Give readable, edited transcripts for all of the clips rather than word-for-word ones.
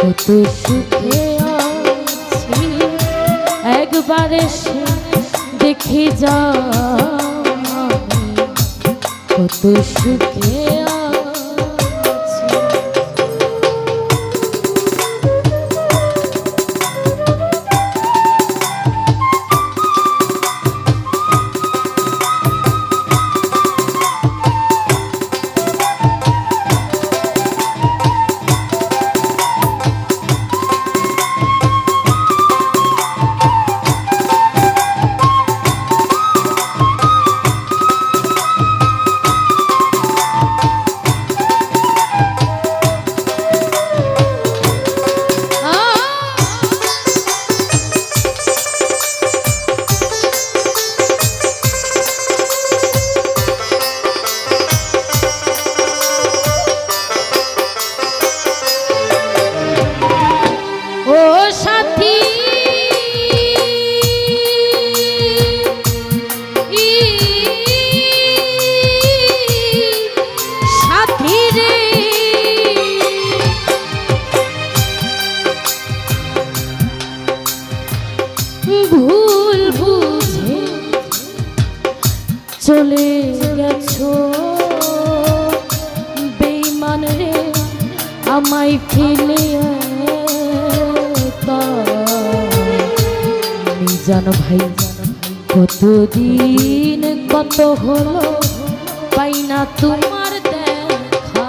কত সুখে আছি একবার এসে দেখে যা কত সুখে ভুল বুঝে চলে গেছো বেঈমান রে আমায় ফেলে জানো ভাই কতদিন কত হলো পাই না তোমার দেখা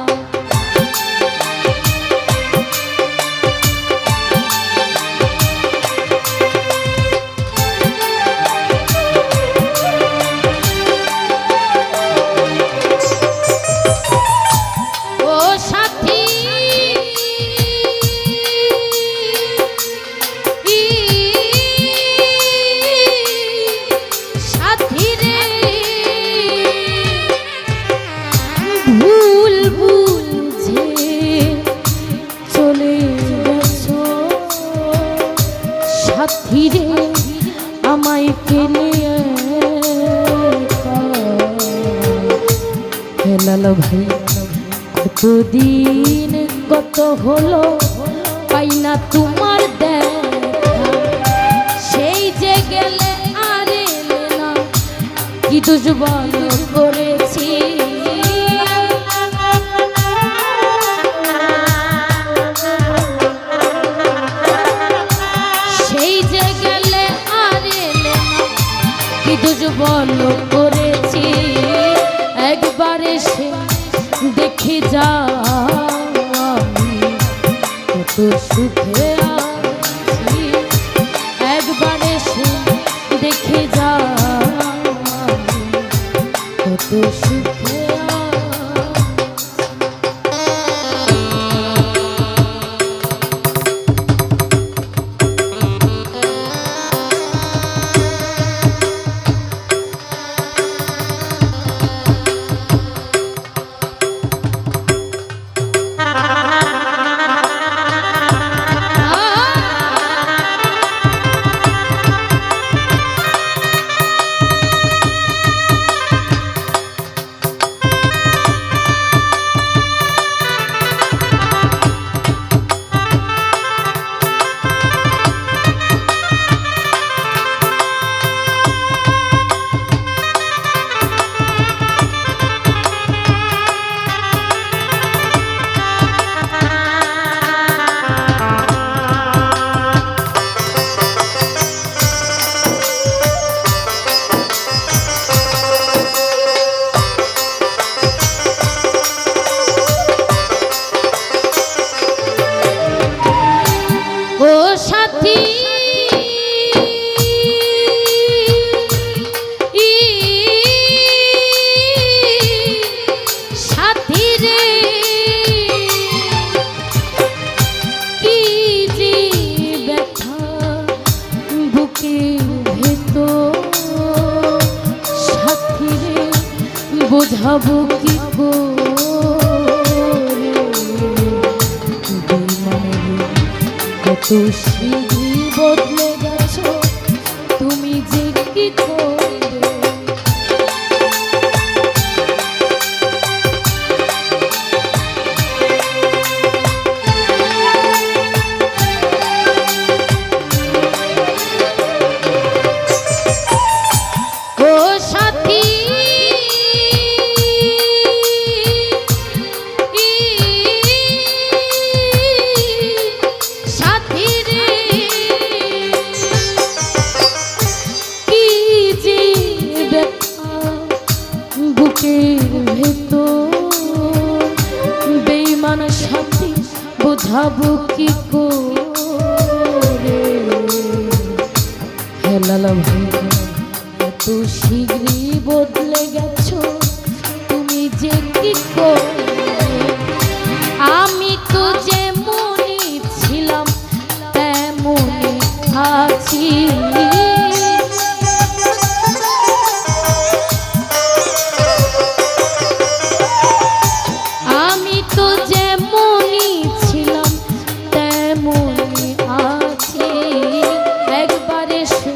সাথীরে আমায় ফেলে হেলালো ভাই কতদিন কত হলো পাই না তোমার দেখা সেই যে গেলে আর এলে না কি দুর্বল করেছি দুর্বল করেছি একবার এসে দেখে যা কত সুখে আছি একবার এসে দেখে যা কত সুখে বোঝাবো কি কত সিঁড়ি বদলে গেছো তুমি যে কি করবে বুঝাবো কি করে হেলালা ভাই এত শীঘ্রই বদলে গেছো তুমি যে কি করে আমি তো যেমনই ছিলাম তেমনই আছি আমি তো যেমনই ছিলাম তেমনই আছি একবার এসে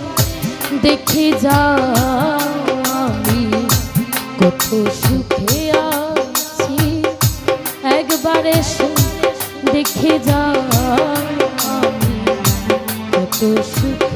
দেখে যাও আমি কত সুখে আছি একবার এসে দেখে যাও আমি কত সুখে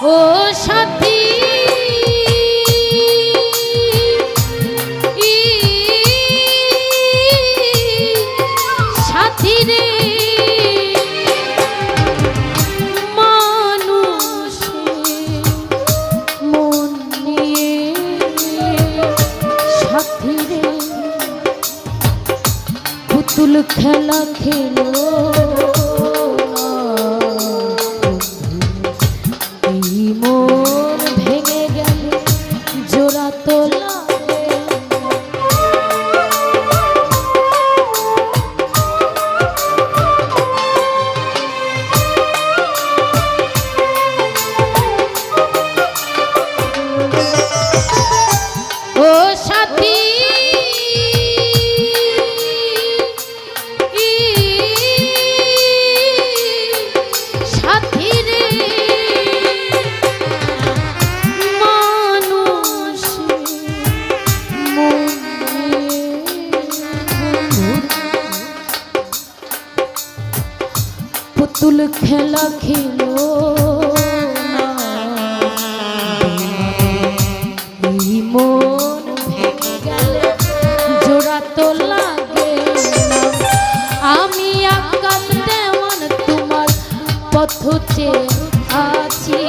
ও সাথী সাথী রে মানুষ মন নিয়ে সাথী রে পুতুল খেলা খেলো মন ভেঙে গেলে জোড়া তো লাগে ও সাথী সাথী রে পুতুল খেলা খেলো এই মন ভেঙে গেলে জোড়া তো লাগে না আমি আকাশ তেমন তোমার পথ চেয়ে আছি